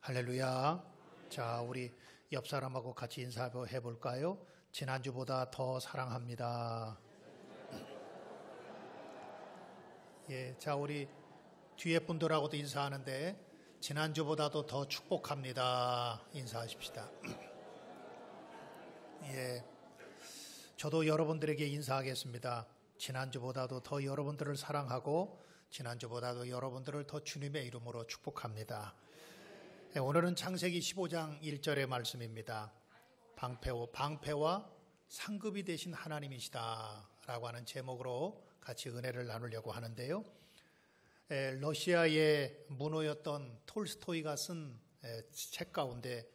할렐루야. 자, 우리 옆 사람하고 같이 인사 해볼까요? 지난주보다 더 사랑합니다. 예, 자, 우리 뒤에 분들하고도 인사하는데 지난주보다도 더 축복합니다. 인사하십시다. 예, 저도 여러분들에게 인사하겠습니다. 지난주보다도 더 여러분들을 사랑하고 지난주보다도 여러분들을 더 주님의 이름으로 축복합니다. 네, 오늘은 창세기 15장 1절의 말씀입니다. 방패와 상급이 되신 하나님이시다 라고 하는 제목으로 같이 은혜를 나누려고 하는데요. 러시아의 문호였던 톨스토이가 쓴 책 가운데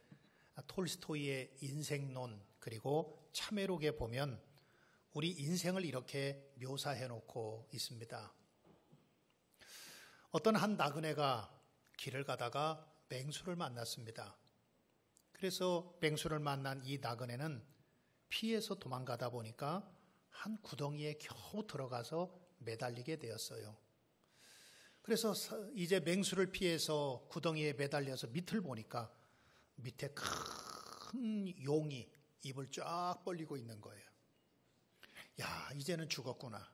톨스토이의 인생론 그리고 참회록에 보면 우리 인생을 이렇게 묘사해 놓고 있습니다. 어떤 한 나그네가 길을 가다가 맹수를 만났습니다. 그래서 맹수를 만난 이 나그네는 피해서 도망가다 보니까 한 구덩이에 겨우 들어가서 매달리게 되었어요. 그래서 이제 맹수를 피해서 구덩이에 매달려서 밑을 보니까 밑에 큰 용이 입을 쫙 벌리고 있는 거예요. 야, 이제는 죽었구나.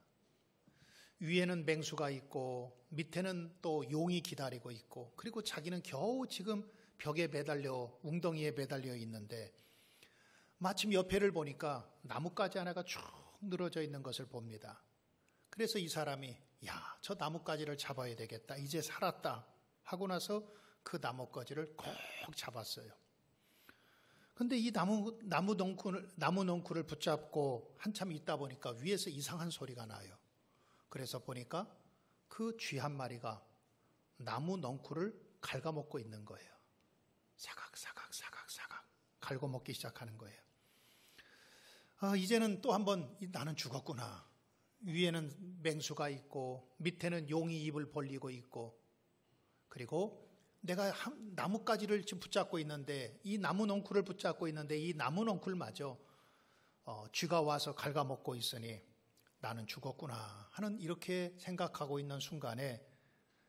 위에는 맹수가 있고 밑에는 또 용이 기다리고 있고 그리고 자기는 겨우 지금 벽에 매달려 웅덩이에 매달려 있는데 마침 옆에를 보니까 나뭇가지 하나가 쭉 늘어져 있는 것을 봅니다. 그래서 이 사람이 야, 저 나뭇가지를 잡아야 되겠다. 이제 살았다 하고 나서 그 나뭇가지를 꼭 잡았어요. 근데 이 나무 넝쿨을 붙잡고 한참 있다 보니까 위에서 이상한 소리가 나요. 그래서 보니까 그 쥐 한 마리가 나무 넝쿨을 갉아먹고 있는 거예요. 사각사각 갉아먹기 시작하는 거예요. 아, 이제는 또 한번 나는 죽었구나. 위에는 맹수가 있고 밑에는 용이 입을 벌리고 있고 그리고 내가 나뭇가지를 지금 붙잡고 있는데 이 나무 넝쿨을 붙잡고 있는데 이 나무 넝쿨마저 쥐가 와서 갉아먹고 있으니 나는 죽었구나 하는 이렇게 생각하고 있는 순간에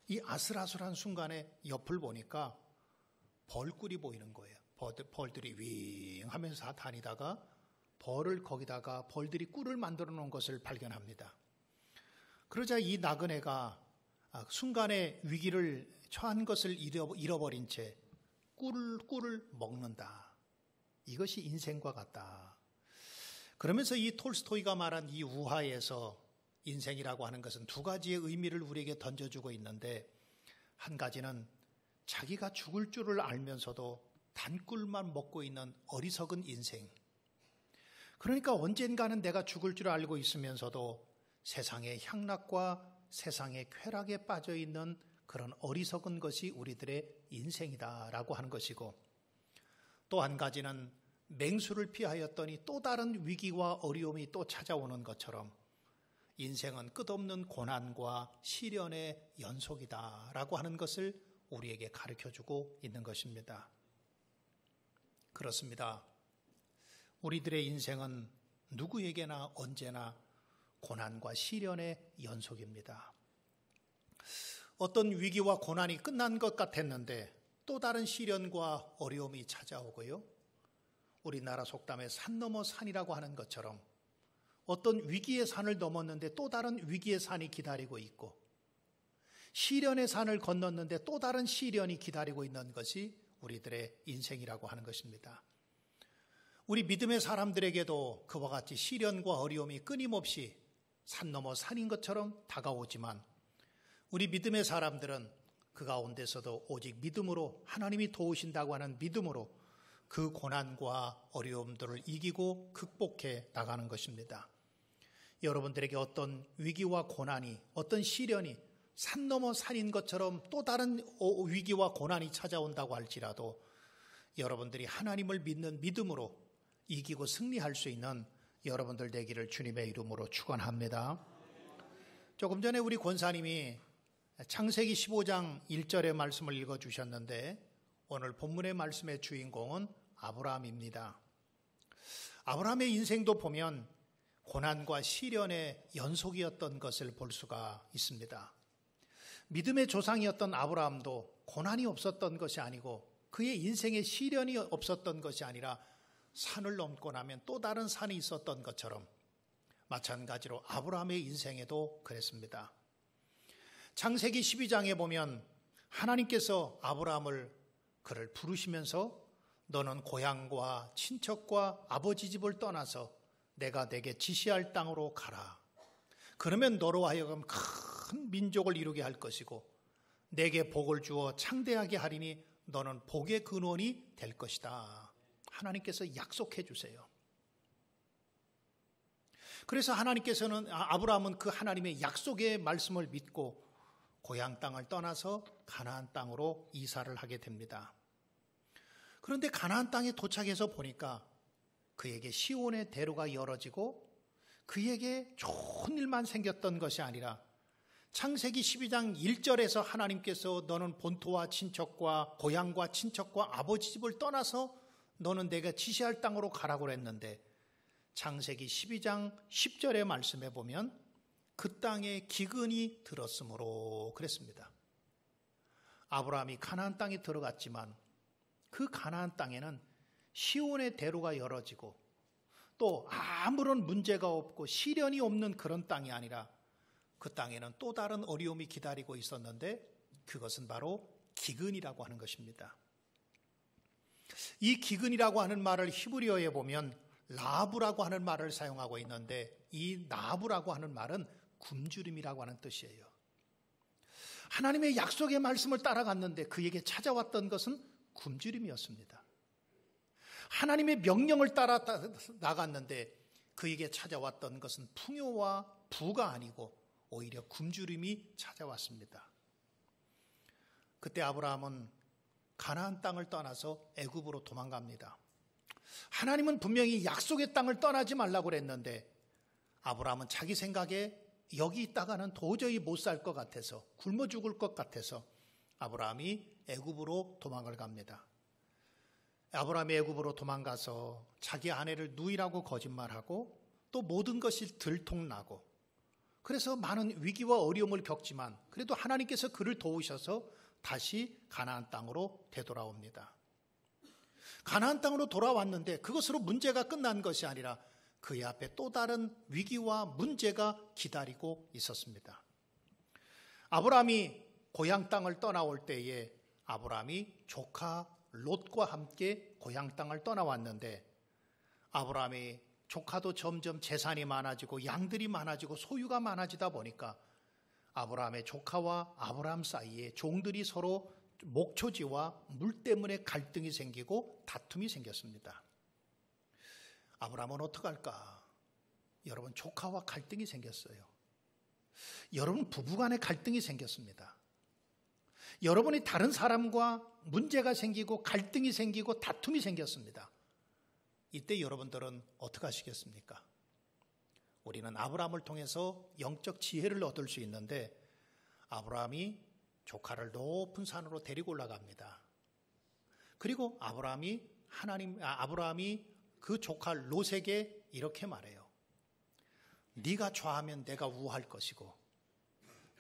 이 아슬아슬한 순간에 옆을 보니까 벌꿀이 보이는 거예요. 벌들이 윙 하면서 다니다가 벌을 거기다가 벌들이 꿀을 만들어 놓은 것을 발견합니다. 그러자 이 나그네가 순간에 위기를 처한 것을 잃어버린 채 꿀을 먹는다. 이것이 인생과 같다. 그러면서 이 톨스토이가 말한 이 우화에서 인생이라고 하는 것은 두 가지의 의미를 우리에게 던져주고 있는데 한 가지는 자기가 죽을 줄을 알면서도 단꿀만 먹고 있는 어리석은 인생. 그러니까 언젠가는 내가 죽을 줄 알고 있으면서도 세상의 향락과 세상의 쾌락에 빠져 있는 그런 어리석은 것이 우리들의 인생이다라고 하는 것이고 또 한 가지는 맹수를 피하였더니 또 다른 위기와 어려움이 또 찾아오는 것처럼 인생은 끝없는 고난과 시련의 연속이다라고 하는 것을 우리에게 가르쳐주고 있는 것입니다. 그렇습니다. 우리들의 인생은 누구에게나 언제나 고난과 시련의 연속입니다. 어떤 위기와 고난이 끝난 것 같았는데 또 다른 시련과 어려움이 찾아오고요. 우리나라 속담에 산 넘어 산이라고 하는 것처럼 어떤 위기의 산을 넘었는데 또 다른 위기의 산이 기다리고 있고 시련의 산을 건넜는데 또 다른 시련이 기다리고 있는 것이 우리들의 인생이라고 하는 것입니다. 우리 믿음의 사람들에게도 그와 같이 시련과 어려움이 끊임없이 산 넘어 산인 것처럼 다가오지만 우리 믿음의 사람들은 그 가운데서도 오직 믿음으로 하나님이 도우신다고 하는 믿음으로 그 고난과 어려움들을 이기고 극복해 나가는 것입니다. 여러분들에게 어떤 위기와 고난이 어떤 시련이 산 넘어 산인 것처럼 또 다른 위기와 고난이 찾아온다고 할지라도 여러분들이 하나님을 믿는 믿음으로 이기고 승리할 수 있는 여러분들 되기를 주님의 이름으로 축원합니다. 조금 전에 우리 권사님이 창세기 15장 1절의 말씀을 읽어주셨는데 오늘 본문의 말씀의 주인공은 아브라함입니다. 아브라함의 인생도 보면 고난과 시련의 연속이었던 것을 볼 수가 있습니다. 믿음의 조상이었던 아브라함도 고난이 없었던 것이 아니고 그의 인생에 시련이 없었던 것이 아니라 산을 넘고 나면 또 다른 산이 있었던 것처럼 마찬가지로 아브라함의 인생에도 그랬습니다. 창세기 12장에 보면 하나님께서 아브라함을 그를 부르시면서 너는 고향과 친척과 아버지 집을 떠나서 내가 내게 지시할 땅으로 가라. 그러면 너로 하여금 큰 민족을 이루게 할 것이고 내게 복을 주어 창대하게 하리니 너는 복의 근원이 될 것이다. 하나님께서 약속해 주세요. 그래서 하나님께서는 아브라함은 그 하나님의 약속의 말씀을 믿고 고향 땅을 떠나서 가나안 땅으로 이사를 하게 됩니다. 그런데 가나안 땅에 도착해서 보니까 그에게 시온의 대로가 열어지고 그에게 좋은 일만 생겼던 것이 아니라 창세기 12장 1절에서 하나님께서 너는 본토와 친척과 고향과 친척과 아버지 집을 떠나서 너는 내가 지시할 땅으로 가라고 그랬는데 창세기 12장 10절의 말씀에 보면 그 땅에 기근이 들었으므로 그랬습니다. 아브라함이 가나안 땅에 들어갔지만 그 가나안 땅에는 시온의 대로가 열어지고 또 아무런 문제가 없고 시련이 없는 그런 땅이 아니라 그 땅에는 또 다른 어려움이 기다리고 있었는데 그것은 바로 기근이라고 하는 것입니다. 이 기근이라고 하는 말을 히브리어에 보면 라브라고 하는 말을 사용하고 있는데 이 라브라고 하는 말은 굶주림이라고 하는 뜻이에요. 하나님의 약속의 말씀을 따라갔는데 그에게 찾아왔던 것은 굶주림이었습니다. 하나님의 명령을 따라 나갔는데 그에게 찾아왔던 것은 풍요와 부가 아니고 오히려 굶주림이 찾아왔습니다. 그때 아브라함은 가나안 땅을 떠나서 애굽으로 도망갑니다. 하나님은 분명히 약속의 땅을 떠나지 말라고 그랬는데 아브라함은 자기 생각에 여기 있다가는 도저히 못 살 것 같아서 굶어 죽을 것 같아서 아브라함이 애굽으로 도망을 갑니다. 아브라함이 애굽으로 도망가서 자기 아내를 누이라고 거짓말하고 또 모든 것이 들통나고 그래서 많은 위기와 어려움을 겪지만 그래도 하나님께서 그를 도우셔서 다시 가나안 땅으로 되돌아옵니다. 가나안 땅으로 돌아왔는데 그것으로 문제가 끝난 것이 아니라 그의 앞에 또 다른 위기와 문제가 기다리고 있었습니다. 아브라함이 고향 땅을 떠나올 때에 아브라함이 조카 롯과 함께 고향 땅을 떠나왔는데 아브라함이 조카도 점점 재산이 많아지고 양들이 많아지고 소유가 많아지다 보니까 아브라함의 조카와 아브라함 사이에 종들이 서로 목초지와 물 때문에 갈등이 생기고 다툼이 생겼습니다. 아브라함은 어떡할까? 여러분 조카와 갈등이 생겼어요. 여러분 부부간에 갈등이 생겼습니다. 여러분이 다른 사람과 문제가 생기고 갈등이 생기고 다툼이 생겼습니다. 이때 여러분들은 어떻게 하시겠습니까? 우리는 아브라함을 통해서 영적 지혜를 얻을 수 있는데 아브라함이 조카를 높은 산으로 데리고 올라갑니다. 그리고 아브라함이 그 조카 롯에게 이렇게 말해요. 네가 좌하면 내가 우할 것이고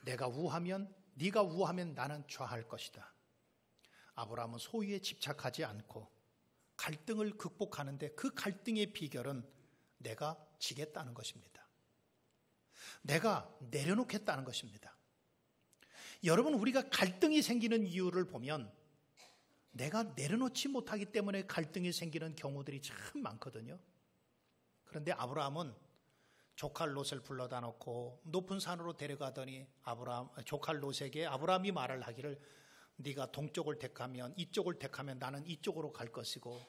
네가 우하면 나는 좌할 것이다. 아브라함은 소유에 집착하지 않고 갈등을 극복하는데 그 갈등의 비결은 내가 지겠다는 것입니다. 내가 내려놓겠다는 것입니다. 여러분 우리가 갈등이 생기는 이유를 보면 내가 내려놓지 못하기 때문에 갈등이 생기는 경우들이 참 많거든요. 그런데 아브라함은 조카 롯을 불러다 놓고 높은 산으로 데려가더니 조카 롯에게 아브라함이 말을 하기를 네가 동쪽을 택하면 이쪽을 택하면 나는 이쪽으로 갈 것이고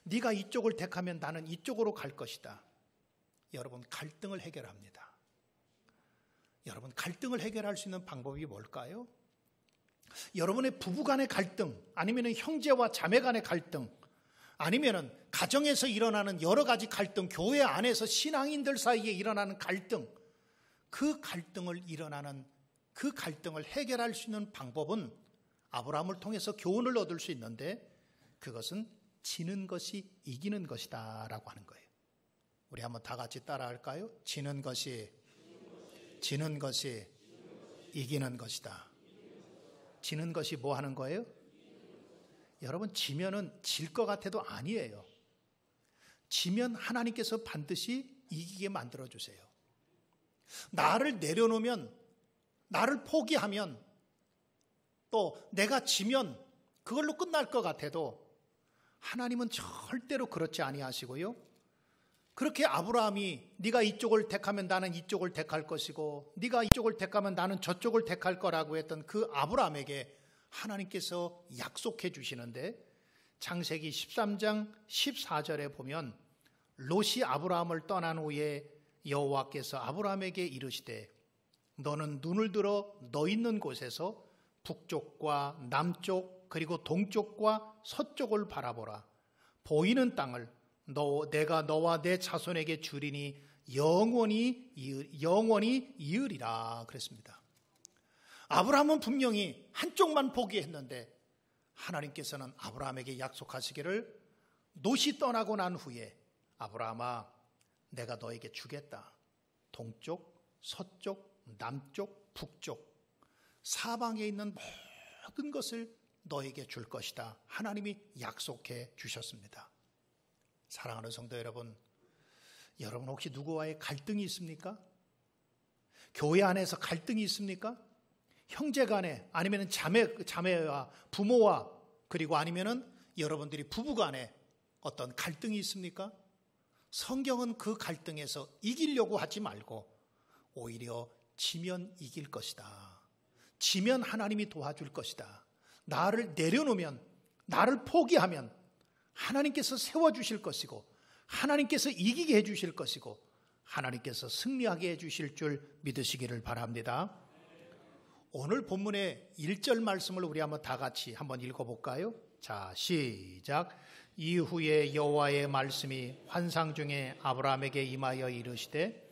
네가 이쪽을 택하면 나는 이쪽으로 갈 것이다. 여러분 갈등을 해결합니다. 여러분 갈등을 해결할 수 있는 방법이 뭘까요? 여러분의 부부간의 갈등 아니면 형제와 자매 간의 갈등 아니면 가정에서 일어나는 여러 가지 갈등 교회 안에서 신앙인들 사이에 일어나는 갈등 그 갈등을 해결할 수 있는 방법은 아브라함을 통해서 교훈을 얻을 수 있는데 그것은 지는 것이 이기는 것이다 라고 하는 거예요. 우리 한번 다 같이 따라할까요? 지는 것이 이기는 것이다. 지는 것이 뭐 하는 거예요? 여러분, 지면은 질 것 같아도 아니에요. 지면 하나님께서 반드시 이기게 만들어주세요. 나를 내려놓으면, 나를 포기하면, 또 내가 지면 그걸로 끝날 것 같아도 하나님은 절대로 그렇지 아니하시고요. 그렇게 아브라함이 네가 이쪽을 택하면 나는 이쪽을 택할 것이고 네가 이쪽을 택하면 나는 저쪽을 택할 거라고 했던 그 아브라함에게 하나님께서 약속해 주시는데, 창세기 13장 14절에 보면 롯이 아브라함을 떠난 후에 여호와께서 아브라함에게 이르시되 너는 눈을 들어 너 있는 곳에서 북쪽과 남쪽 그리고 동쪽과 서쪽을 바라보라. 보이는 땅을 내가 너와 내 자손에게 주리니 영원히 이으리라 그랬습니다. 아브라함은 분명히 한쪽만 포기했는데 하나님께서는 아브라함에게 약속하시기를 롯이 떠나고 난 후에 아브라함아, 내가 너에게 주겠다. 동쪽, 서쪽, 남쪽, 북쪽 사방에 있는 모든 것을 너에게 줄 것이다. 하나님이 약속해 주셨습니다. 사랑하는 성도 여러분, 여러분 혹시 누구와의 갈등이 있습니까? 교회 안에서 갈등이 있습니까? 형제 간에, 아니면 자매와 부모와, 그리고 아니면은 여러분들이 부부 간에 어떤 갈등이 있습니까? 성경은 그 갈등에서 이기려고 하지 말고 오히려 지면 이길 것이다. 지면 하나님이 도와줄 것이다. 나를 내려놓으면, 나를 포기하면 하나님께서 세워주실 것이고 하나님께서 이기게 해주실 것이고 하나님께서 승리하게 해주실 줄 믿으시기를 바랍니다. 오늘 본문의 1절 말씀을 우리 한번 다 같이 한번 읽어볼까요? 자, 시작. 이후에 여호와의 말씀이 환상 중에 아브라함에게 임하여 이르시되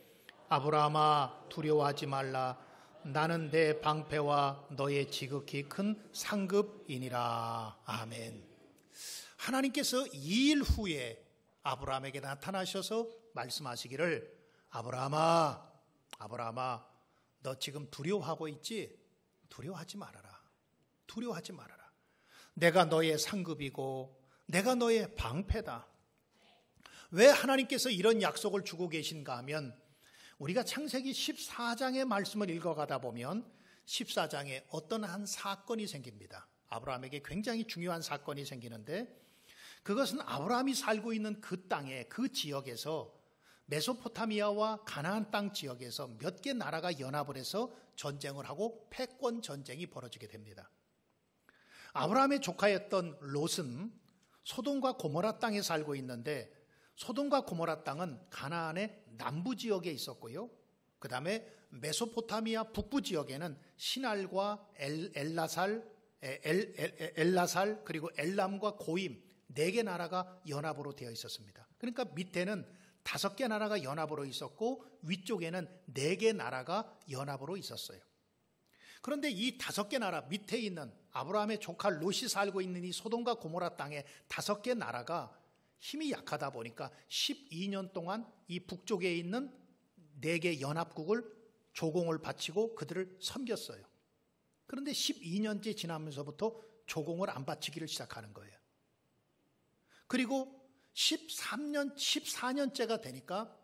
아브라함아, 두려워하지 말라. 나는 내 방패와 너의 지극히 큰 상급이니라. 아멘. 하나님께서 2일 후에 아브라함에게 나타나셔서 말씀하시기를 아브라함아, 너 지금 두려워하고 있지? 두려워하지 말아라. 두려워하지 말아라. 내가 너의 상급이고 내가 너의 방패다. 왜 하나님께서 이런 약속을 주고 계신가 하면, 우리가 창세기 14장의 말씀을 읽어가다 보면 14장에 어떤 한 사건이 생깁니다. 아브라함에게 굉장히 중요한 사건이 생기는데, 그것은 아브라함이 살고 있는 그 땅에, 그 지역에서, 메소포타미아와 가나안 땅 지역에서 몇 개 나라가 연합을 해서 전쟁을 하고 패권 전쟁이 벌어지게 됩니다. 아브라함의 조카였던 롯은 소돔과 고모라 땅에 살고 있는데, 소돔과 고모라 땅은 가나안의 남부 지역에 있었고요. 그 다음에 메소포타미아 북부 지역에는 시날과 엘라살 그리고 엘람과 고임 4개 나라가 연합으로 되어 있었습니다. 그러니까 밑에는 5개 나라가 연합으로 있었고 위쪽에는 4개 나라가 연합으로 있었어요. 그런데 이 5개 나라 밑에 있는 아브라함의 조카 롯이 살고 있는 이 소돔과 고모라 땅의 5개 나라가 힘이 약하다 보니까 12년 동안 이 북쪽에 있는 4개 연합국을 조공을 바치고 그들을 섬겼어요. 그런데 12년째 지나면서부터 조공을 안 바치기를 시작하는 거예요. 그리고 14년째가 되니까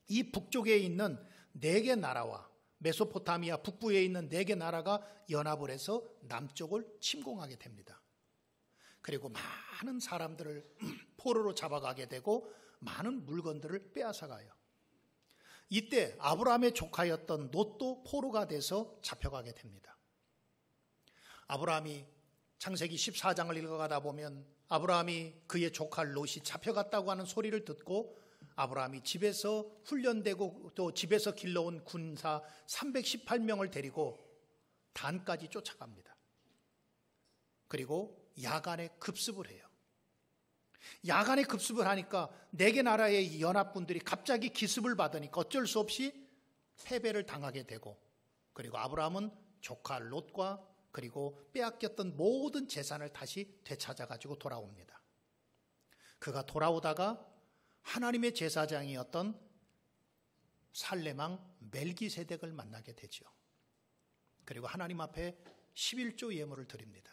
이 북쪽에 있는 4개 나라와 메소포타미아 북부에 있는 4개 나라가 연합을 해서 남쪽을 침공하게 됩니다. 그리고 많은 사람들을 포로로 잡아가게 되고 많은 물건들을 빼앗아가요. 이때 아브라함의 조카였던 롯도 포로가 돼서 잡혀가게 됩니다. 아브라함이 창세기 14장을 읽어가다 보면 아브라함이 그의 조카 롯이 잡혀갔다고 하는 소리를 듣고 아브라함이 집에서 훈련되고 또 집에서 길러온 군사 318명을 데리고 단까지 쫓아갑니다. 그리고 야간에 급습을 해요. 야간에 급습을 하니까 4개 나라의 연합군들이 갑자기 기습을 받으니까 어쩔 수 없이 패배를 당하게 되고, 그리고 아브라함은 조카 롯과 그리고 빼앗겼던 모든 재산을 다시 되찾아가지고 돌아옵니다. 그가 돌아오다가 하나님의 제사장이었던 살레망 멜기세덱을 만나게 되죠. 그리고 하나님 앞에 11조 예물을 드립니다.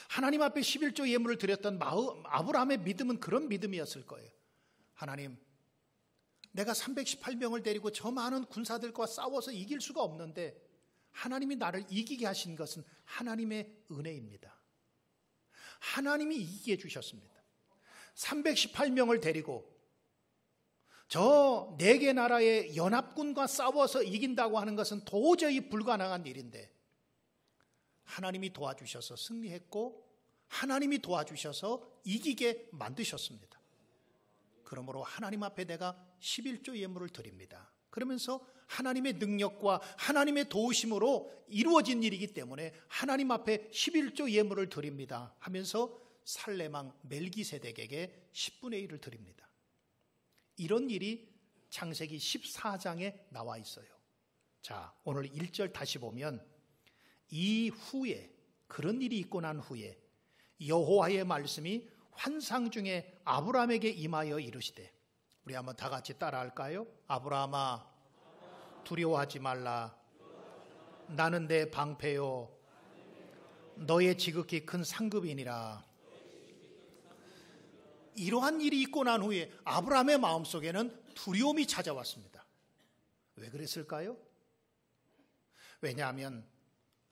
하나님 앞에 11조 예물을 드렸던 아브라함의 믿음은 그런 믿음이었을 거예요. 하나님, 내가 318명을 데리고 저 많은 군사들과 싸워서 이길 수가 없는데 하나님이 나를 이기게 하신 것은 하나님의 은혜입니다. 하나님이 이기게 해주셨습니다. 318명을 데리고 저 4개 나라의 연합군과 싸워서 이긴다고 하는 것은 도저히 불가능한 일인데 하나님이 도와주셔서 승리했고 하나님이 도와주셔서 이기게 만드셨습니다. 그러므로 하나님 앞에 내가 11조 예물을 드립니다. 그러면서 하나님의 능력과 하나님의 도우심으로 이루어진 일이기 때문에 하나님 앞에 11조 예물을 드립니다 하면서 살레망 멜기세덱에게 10분의 1을 드립니다. 이런 일이 창세기 14장에 나와 있어요. 자, 오늘 1절 다시 보면 이후에, 그런 일이 있고 난 후에 여호와의 말씀이 환상 중에 아브라함에게 임하여 이르시되, 우리 한번 다 같이 따라할까요? 아브라함아, 두려워하지 말라. 나는 내 방패요 너의 지극히 큰 상급이니라. 이러한 일이 있고 난 후에 아브라함의 마음속에는 두려움이 찾아왔습니다. 왜 그랬을까요? 왜냐하면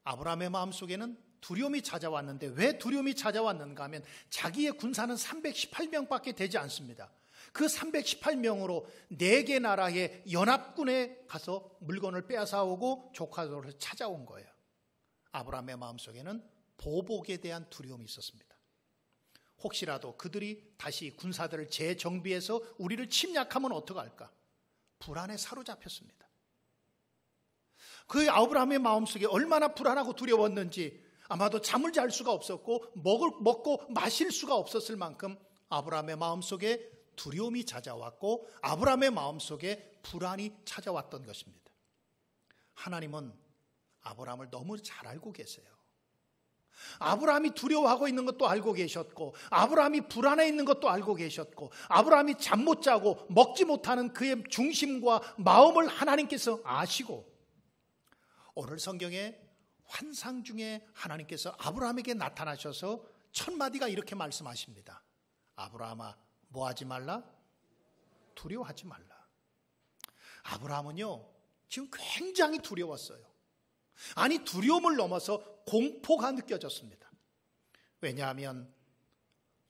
아브라함의 마음속에는 두려움이 찾아왔는데, 왜 두려움이 찾아왔는가 하면 자기의 군사는 318명밖에 되지 않습니다. 그 318명으로 4개 나라의 연합군에 가서 물건을 빼앗아오고 조카들을 찾아온 거예요. 아브라함의 마음속에는 보복에 대한 두려움이 있었습니다. 혹시라도 그들이 다시 군사들을 재정비해서 우리를 침략하면 어떡할까? 불안에 사로잡혔습니다. 그 아브라함의 마음속에 얼마나 불안하고 두려웠는지 아마도 잠을 잘 수가 없었고 먹고 마실 수가 없었을 만큼 아브라함의 마음속에 두려움이 찾아왔고 아브라함의 마음속에 불안이 찾아왔던 것입니다. 하나님은 아브라함을 너무 잘 알고 계세요. 아브라함이 두려워하고 있는 것도 알고 계셨고, 아브라함이 불안해 있는 것도 알고 계셨고, 아브라함이 잠 못 자고 먹지 못하는 그의 중심과 마음을 하나님께서 아시고, 오늘 성경에 환상 중에 하나님께서 아브라함에게 나타나셔서 첫 마디가 이렇게 말씀하십니다. 아브라함아, 뭐 하지 말라? 두려워하지 말라. 아브라함은요, 지금 굉장히 두려웠어요. 아니, 두려움을 넘어서 공포가 느껴졌습니다. 왜냐하면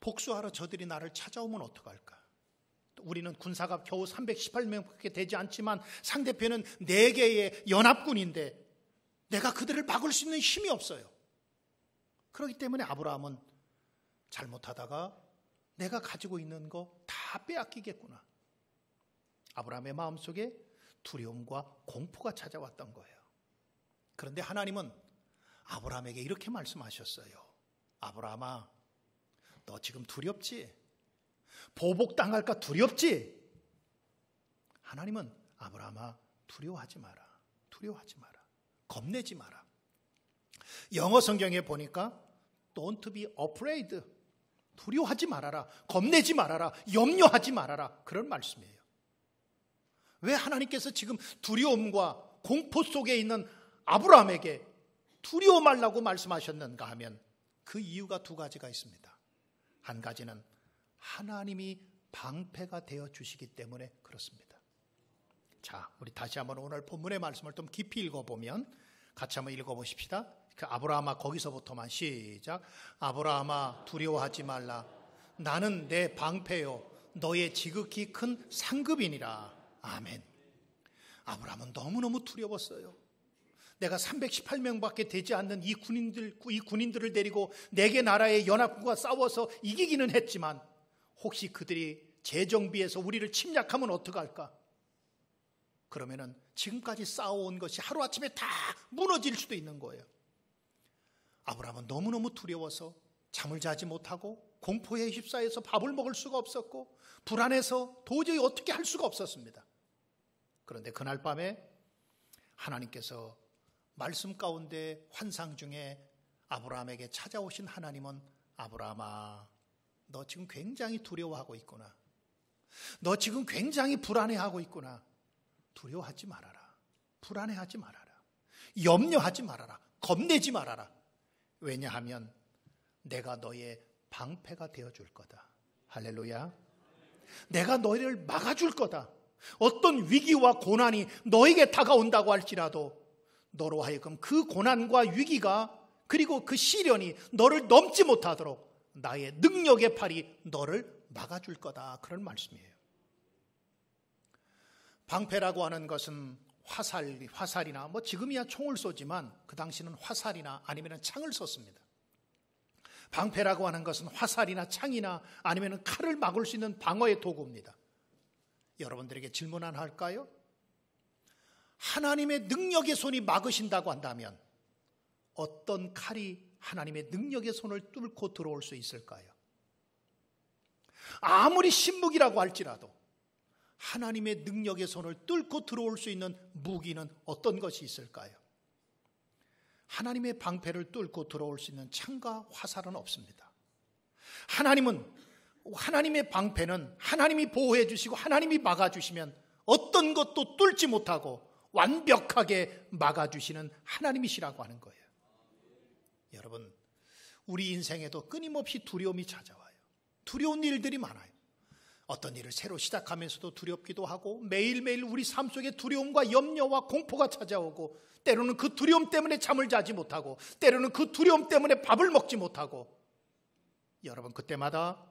복수하러 저들이 나를 찾아오면 어떡할까? 우리는 군사가 겨우 318명밖에 되지 않지만 상대편은 4개의 연합군인데 내가 그들을 막을 수 있는 힘이 없어요. 그렇기 때문에 아브라함은 잘못하다가 내가 가지고 있는 거 다 빼앗기겠구나. 아브라함의 마음속에 두려움과 공포가 찾아왔던 거예요. 그런데 하나님은 아브라함에게 이렇게 말씀하셨어요. 아브라함아, 너 지금 두렵지? 보복당할까 두렵지? 하나님은 아브라함아, 두려워하지 마라. 두려워하지 마라. 겁내지 마라. 영어 성경에 보니까 Don't be afraid. 두려워하지 말아라. 겁내지 말아라. 염려하지 말아라. 그런 말씀이에요. 왜 하나님께서 지금 두려움과 공포 속에 있는 아브라함에게 두려워 말라고 말씀하셨는가 하면 그 이유가 2가지가 있습니다. 한 가지는 하나님이 방패가 되어 주시기 때문에 그렇습니다. 자, 우리 다시 한번 오늘 본문의 말씀을 좀 깊이 읽어보면 같이 한번 읽어보십시다. 그 아브라함아, 거기서부터만 시작. 아브라함아, 두려워하지 말라. 나는 내 방패요 너의 지극히 큰 상급이니라. 아멘. 아브라함은 너무너무 두려웠어요. 내가 318명밖에 되지 않는 이 군인들을 데리고 4개 나라의 연합군과 싸워서 이기기는 했지만 혹시 그들이 재정비해서 우리를 침략하면 어떡할까? 그러면은 지금까지 싸워온 것이 하루아침에 다 무너질 수도 있는 거예요. 아브라함은 너무너무 두려워서 잠을 자지 못하고 공포에 휩싸여서 밥을 먹을 수가 없었고 불안해서 도저히 어떻게 할 수가 없었습니다. 그런데 그날 밤에 하나님께서 말씀 가운데 환상 중에 아브라함에게 찾아오신 하나님은 아브라함아, 너 지금 굉장히 두려워하고 있구나. 너 지금 굉장히 불안해하고 있구나. 두려워하지 말아라. 불안해하지 말아라. 염려하지 말아라. 겁내지 말아라. 왜냐하면 내가 너의 방패가 되어줄 거다. 할렐루야. 내가 너희를 막아줄 거다. 어떤 위기와 고난이 너에게 다가온다고 할지라도 너로 하여금 그 고난과 위기가 그리고 그 시련이 너를 넘지 못하도록 나의 능력의 팔이 너를 막아줄 거다. 그런 말씀이에요. 방패라고 하는 것은 화살이나 지금이야 총을 쏘지만 그 당시는 화살이나 아니면 창을 썼습니다. 방패라고 하는 것은 화살이나 창이나 아니면 칼을 막을 수 있는 방어의 도구입니다. 여러분들에게 질문 하나 할까요? 하나님의 능력의 손이 막으신다고 한다면 어떤 칼이 하나님의 능력의 손을 뚫고 들어올 수 있을까요? 아무리 신무기라고 할지라도 하나님의 능력의 손을 뚫고 들어올 수 있는 무기는 어떤 것이 있을까요? 하나님의 방패를 뚫고 들어올 수 있는 창과 화살은 없습니다. 하나님의 방패는 하나님이 보호해 주시고 하나님이 막아주시면 어떤 것도 뚫지 못하고 완벽하게 막아주시는 하나님이시라고 하는 거예요. 여러분, 우리 인생에도 끊임없이 두려움이 찾아와요. 두려운 일들이 많아요. 어떤 일을 새로 시작하면서도 두렵기도 하고 매일매일 우리 삶 속에 두려움과 염려와 공포가 찾아오고 때로는 그 두려움 때문에 잠을 자지 못하고 때로는 그 두려움 때문에 밥을 먹지 못하고 여러분 그때마다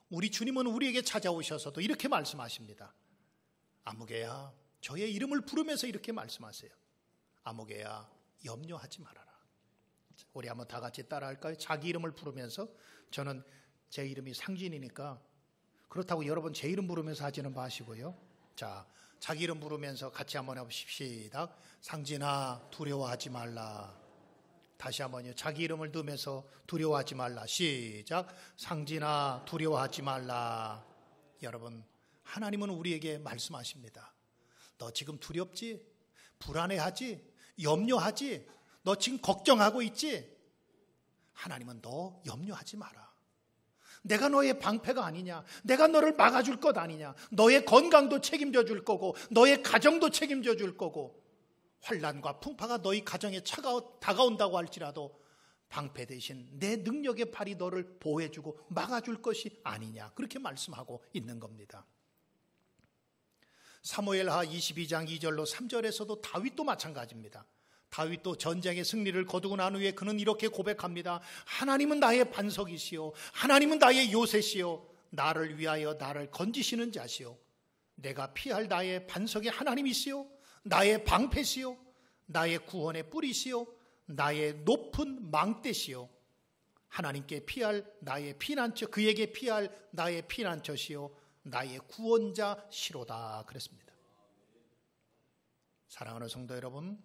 우리 주님은 우리에게 찾아오셔서도 이렇게 말씀하십니다. 아무개야 저의 이름을 부르면서 이렇게 말씀하세요. 아무개야 염려하지 말아라. 우리 한번 다 같이 따라할까요? 자기 이름을 부르면서 저는 제 이름이 상진이니까 그렇다고 여러분 제 이름 부르면서 하지는 마시고요. 자, 자기 이름 부르면서 같이 한번 해보십시다. 상진아 두려워하지 말라. 다시 한번요. 자기 이름을 넣으면서 두려워하지 말라. 시작. 상진아 두려워하지 말라. 여러분 하나님은 우리에게 말씀하십니다. 너 지금 두렵지? 불안해하지? 염려하지? 너 지금 걱정하고 있지? 하나님은 너 염려하지 마라. 내가 너의 방패가 아니냐? 내가 너를 막아줄 것 아니냐? 너의 건강도 책임져 줄 거고 너의 가정도 책임져 줄 거고 환난과 풍파가 너희 가정에 다가온다고 할지라도 방패 대신 내 능력의 팔이 너를 보호해주고 막아줄 것이 아니냐? 그렇게 말씀하고 있는 겁니다. 사무엘하 22장 2절로 3절에서도 다윗도 마찬가지입니다. 다윗도 전쟁의 승리를 거두고 난 후에 그는 이렇게 고백합니다. 하나님은 나의 반석이시요 하나님은 나의 요새시요 나를 위하여 나를 건지시는 자시요 내가 피할 나의 반석의 하나님이시요 나의 방패시요 나의 구원의 뿌리시요 나의 높은 망대시요 하나님께 피할 나의 피난처 그에게 피할 나의 피난처시요 나의 구원자시로다 그랬습니다. 사랑하는 성도 여러분,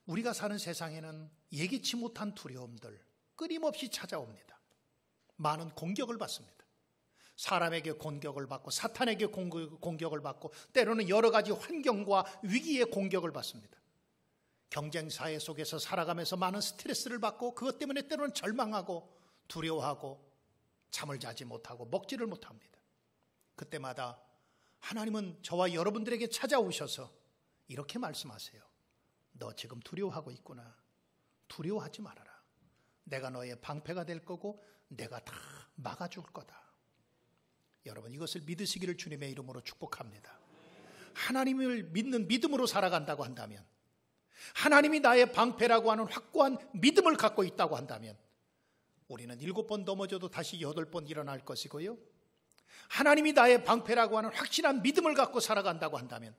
우리가 사는 세상에는 예기치 못한 두려움들 끊임없이 찾아옵니다. 많은 공격을 받습니다. 사람에게 공격을 받고 사탄에게 공격을 받고 때로는 여러 가지 환경과 위기에 공격을 받습니다. 경쟁사회 속에서 살아가면서 많은 스트레스를 받고 그것 때문에 때로는 절망하고 두려워하고 잠을 자지 못하고 먹지를 못합니다. 그때마다 하나님은 저와 여러분들에게 찾아오셔서 이렇게 말씀하세요. 너 지금 두려워하고 있구나. 두려워하지 말아라. 내가 너의 방패가 될 거고 내가 다 막아줄 거다. 여러분 이것을 믿으시기를 주님의 이름으로 축복합니다. 하나님을 믿는 믿음으로 살아간다고 한다면 하나님이 나의 방패라고 하는 확고한 믿음을 갖고 있다고 한다면 우리는 7번 넘어져도 다시 8번 일어날 것이고요. 하나님이 나의 방패라고 하는 확실한 믿음을 갖고 살아간다고 한다면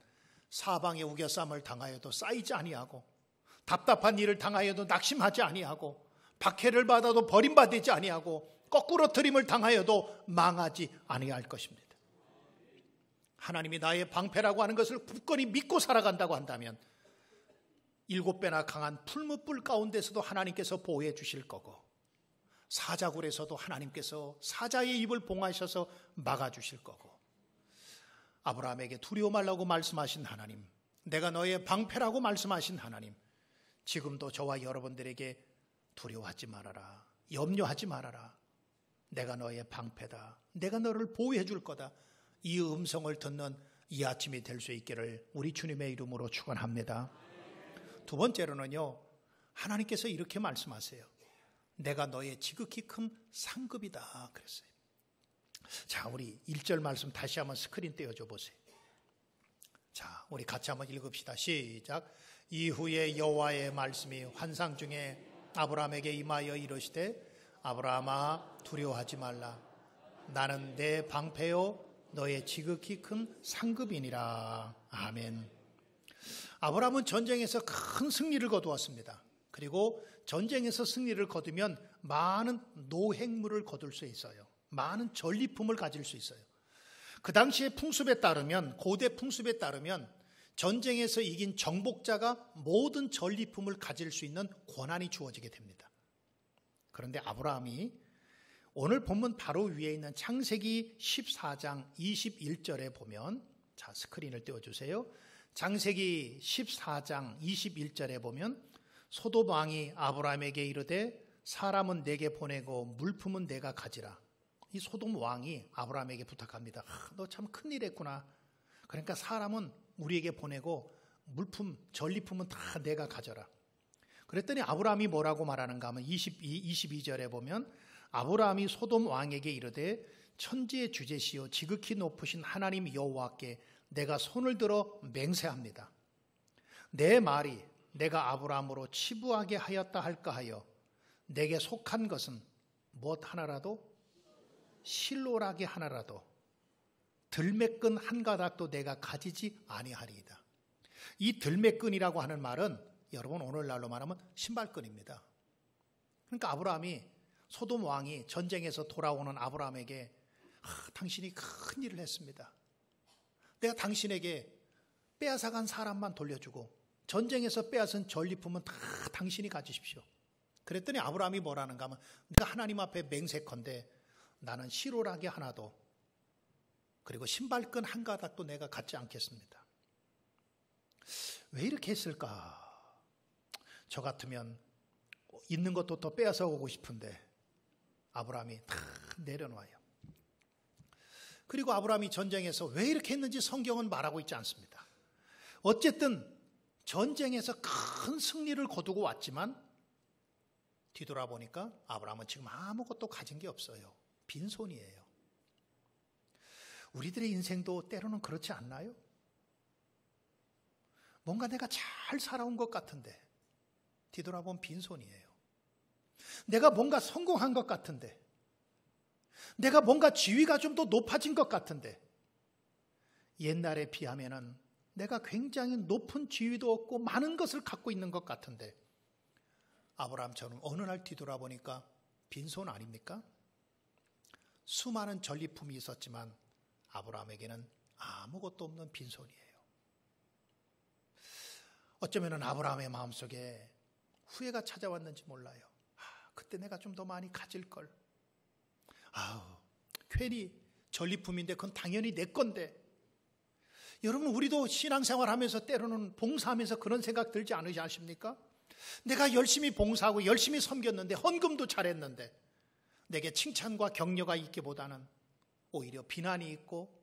사방에 우겨쌈을 당하여도 쌓이지 아니하고 답답한 일을 당하여도 낙심하지 아니하고 박해를 받아도 버림받지 아니하고 거꾸로 트림을 당하여도 망하지 아니할 것입니다. 하나님이 나의 방패라고 하는 것을 굳건히 믿고 살아간다고 한다면 7배나 강한 풀무불 가운데서도 하나님께서 보호해 주실 거고 사자굴에서도 하나님께서 사자의 입을 봉하셔서 막아주실 거고 아브라함에게 두려워 말라고 말씀하신 하나님, 내가 너의 방패라고 말씀하신 하나님, 지금도 저와 여러분들에게 두려워하지 말아라, 염려하지 말아라, 내가 너의 방패다, 내가 너를 보호해 줄 거다, 이 음성을 듣는 이 아침이 될 수 있기를 우리 주님의 이름으로 축원합니다. 두 번째로는요, 하나님께서 이렇게 말씀하세요. 내가 너의 지극히 큰 상급이다 그랬어요. 자, 우리 1절 말씀 다시 한번 스크린 떼어줘 보세요. 자, 우리 같이 한번 읽읍시다. 시작. 이후에 여호와의 말씀이 환상 중에 아브라함에게 임하여 이르시되 아브라함아 두려워하지 말라. 나는 내 방패요 너의 지극히 큰 상급이니라. 아멘. 아브라함은 전쟁에서 큰 승리를 거두었습니다. 그리고 전쟁에서 승리를 거두면 많은 노획물을 거둘 수 있어요. 많은 전리품을 가질 수 있어요. 그 당시의 풍습에 따르면, 고대 풍습에 따르면 전쟁에서 이긴 정복자가 모든 전리품을 가질 수 있는 권한이 주어지게 됩니다. 그런데 아브라함이 오늘 본문 바로 위에 있는 창세기 14장 21절에 보면, 자, 스크린을 띄워주세요. 창세기 14장 21절에 보면 소돔 왕이 아브라함에게 이르되 사람은 내게 보내고 물품은 내가 가지라. 이 소돔 왕이 아브라함에게 부탁합니다. 너 참 큰일 했구나. 그러니까 사람은 우리에게 보내고 물품, 전리품은 다 내가 가져라. 그랬더니 아브라함이 뭐라고 말하는가 하면 22절에 보면 아브라함이 소돔 왕에게 이르되 천지의 주제시요 지극히 높으신 하나님 여호와께 내가 손을 들어 맹세합니다. 내 말이 내가 아브라함으로 치부하게 하였다 할까 하여 내게 속한 것은 무엇 하나라도 실로라기 하나라도 들매끈 한 가닥도 내가 가지지 아니하리이다. 이 들매끈이라고 하는 말은 여러분 오늘날로 말하면 신발끈입니다. 그러니까 아브라함이 소돔 왕이 전쟁에서 돌아오는 아브라함에게 당신이 큰 일을 했습니다. 내가 당신에게 빼앗아간 사람만 돌려주고 전쟁에서 빼앗은 전리품은 다 당신이 가지십시오. 그랬더니 아브라함이 뭐라는가 하면 내가 하나님 앞에 맹세컨대 나는 실오라기 하나도 그리고 신발끈 한 가닥도 내가 갖지 않겠습니다. 왜 이렇게 했을까? 저 같으면 있는 것도 더 빼앗아 오고 싶은데 아브라함이 다 내려놔요. 그리고 아브라함이 전쟁에서 왜 이렇게 했는지 성경은 말하고 있지 않습니다. 어쨌든 전쟁에서 큰 승리를 거두고 왔지만 뒤돌아보니까 아브라함은 지금 아무것도 가진 게 없어요. 빈손이에요. 우리들의 인생도 때로는 그렇지 않나요? 뭔가 내가 잘 살아온 것 같은데 뒤돌아보면 빈손이에요. 내가 뭔가 성공한 것 같은데 내가 뭔가 지위가 좀 더 높아진 것 같은데 옛날에 비하면은 내가 굉장히 높은 지위도 없고 많은 것을 갖고 있는 것 같은데 아브라함처럼 어느 날 뒤돌아보니까 빈손 아닙니까? 수많은 전리품이 있었지만 아브라함에게는 아무것도 없는 빈손이에요. 어쩌면 아브라함의 마음속에 후회가 찾아왔는지 몰라요. 그때 내가 좀 더 많이 가질 걸. 괜히 전리품인데 그건 당연히 내 건데. 여러분 우리도 신앙생활하면서 때로는 봉사하면서 그런 생각 들지 않으십니까? 내가 열심히 봉사하고 열심히 섬겼는데 헌금도 잘했는데 내게 칭찬과 격려가 있기보다는 오히려 비난이 있고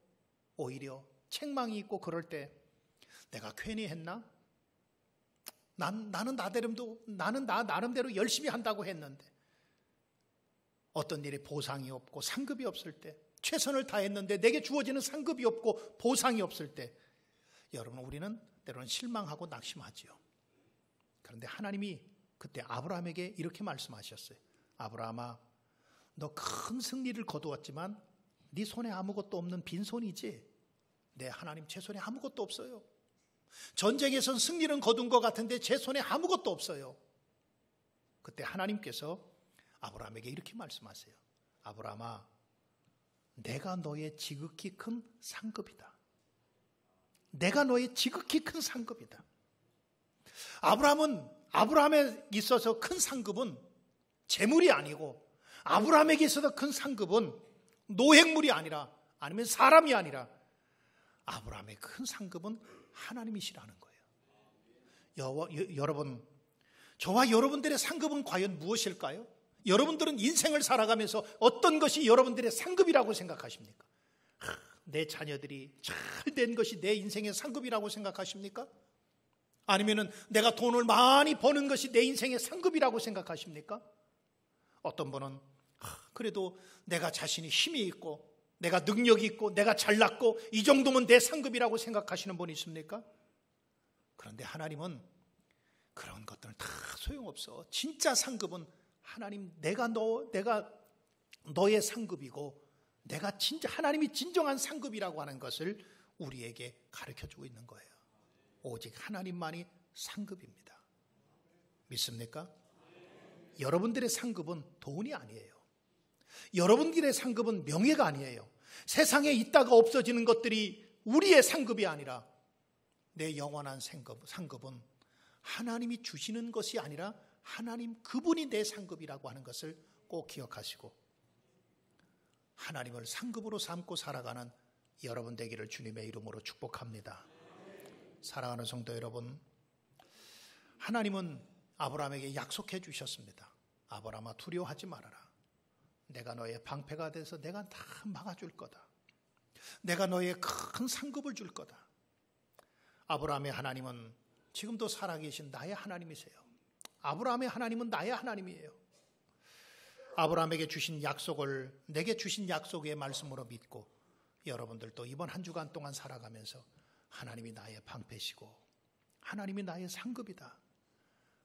오히려 책망이 있고 그럴 때 내가 괜히 했나? 나는 나름대로 열심히 한다고 했는데 어떤 일에 보상이 없고 상급이 없을 때 최선을 다했는데 내게 주어지는 상급이 없고 보상이 없을 때 여러분 우리는 때로는 실망하고 낙심하지요. 그런데 하나님이 그때 아브라함에게 이렇게 말씀하셨어요. 아브라함아 너 큰 승리를 거두었지만 네 손에 아무것도 없는 빈손이지 내 하나님 제 손에 아무것도 없어요. 전쟁에선 승리는 거둔 것 같은데 제 손에 아무것도 없어요. 그때 하나님께서 아브라함에게 이렇게 말씀하세요. 아브라함아 내가 너의 지극히 큰 상급이다. 내가 너의 지극히 큰 상급이다. 아브라함에 있어서 큰 상급은 재물이 아니고 아브라함에게 있어서 큰 상급은 노획물이 아니라 아니면 사람이 아니라 아브라함의 큰 상급은 하나님이시라는 거예요. 여러분, 저와 여러분들의 상급은 과연 무엇일까요? 여러분들은 인생을 살아가면서 어떤 것이 여러분들의 상급이라고 생각하십니까? 내 자녀들이 잘 된 것이 내 인생의 상급이라고 생각하십니까? 아니면은 내가 돈을 많이 버는 것이 내 인생의 상급이라고 생각하십니까? 어떤 분은 그래도 내가 자신이 힘이 있고 내가 능력이 있고 내가 잘났고 이 정도면 내 상급이라고 생각하시는 분이 있습니까? 그런데 하나님은 그런 것들은 다 소용없어. 진짜 상급은 하나님, 내가 너의 상급이고 내가 진짜 하나님이 진정한 상급이라고 하는 것을 우리에게 가르쳐주고 있는 거예요. 오직 하나님만이 상급입니다. 믿습니까? 여러분들의 상급은 돈이 아니에요. 여러분들의 상급은 명예가 아니에요. 세상에 있다가 없어지는 것들이 우리의 상급이 아니라 내 영원한 상급은 하나님이 주시는 것이 아니라 하나님 그분이 내 상급이라고 하는 것을 꼭 기억하시고 하나님을 상급으로 삼고 살아가는 여러분 되기를 주님의 이름으로 축복합니다. 사랑하는 성도 여러분, 하나님은 아브라함에게 약속해 주셨습니다. 아브라함아 두려워하지 말아라. 내가 너의 방패가 돼서 내가 다 막아줄 거다. 내가 너의 큰 상급을 줄 거다. 아브라함의 하나님은 지금도 살아계신 나의 하나님이세요. 아브라함의 하나님은 나의 하나님이에요. 아브라함에게 주신 약속을 내게 주신 약속의 말씀으로 믿고 여러분들도 이번 한 주간 동안 살아가면서 하나님이 나의 방패시고 하나님이 나의 상급이다.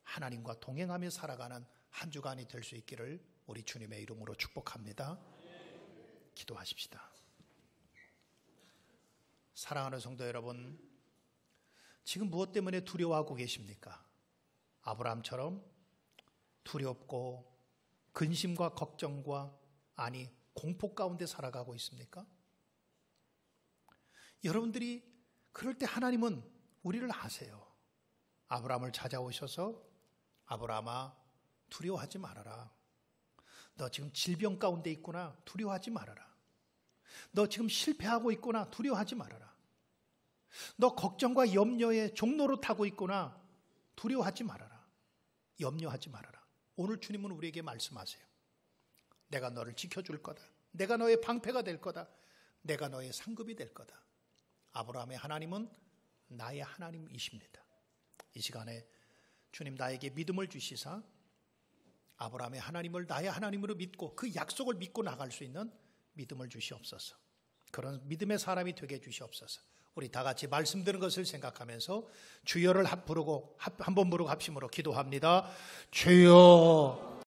하나님과 동행하며 살아가는 한 주간이 될 수 있기를 우리 주님의 이름으로 축복합니다. 기도하십시다. 사랑하는 성도 여러분, 지금 무엇 때문에 두려워하고 계십니까? 아브라함처럼 두렵고 근심과 걱정과 공포 가운데 살아가고 있습니까? 여러분들이 그럴 때 하나님은 우리를 아세요. 아브라함을 찾아오셔서 아브라함아 두려워하지 말아라. 너 지금 질병 가운데 있구나. 두려워하지 말아라. 너 지금 실패하고 있구나. 두려워하지 말아라. 너 걱정과 염려의 종로로 타고 있구나. 두려워하지 말아라. 염려하지 말아라. 오늘 주님은 우리에게 말씀하세요. 내가 너를 지켜줄 거다. 내가 너의 방패가 될 거다. 내가 너의 상급이 될 거다. 아브라함의 하나님은 나의 하나님이십니다. 이 시간에 주님 나에게 믿음을 주시사 아브라함의 하나님을 나의 하나님으로 믿고 그 약속을 믿고 나갈 수 있는 믿음을 주시옵소서. 그런 믿음의 사람이 되게 해주시옵소서. 우리 다 같이 말씀 드는 것을 생각하면서 주여를 한번 부르고 합심으로 기도합니다. 주여.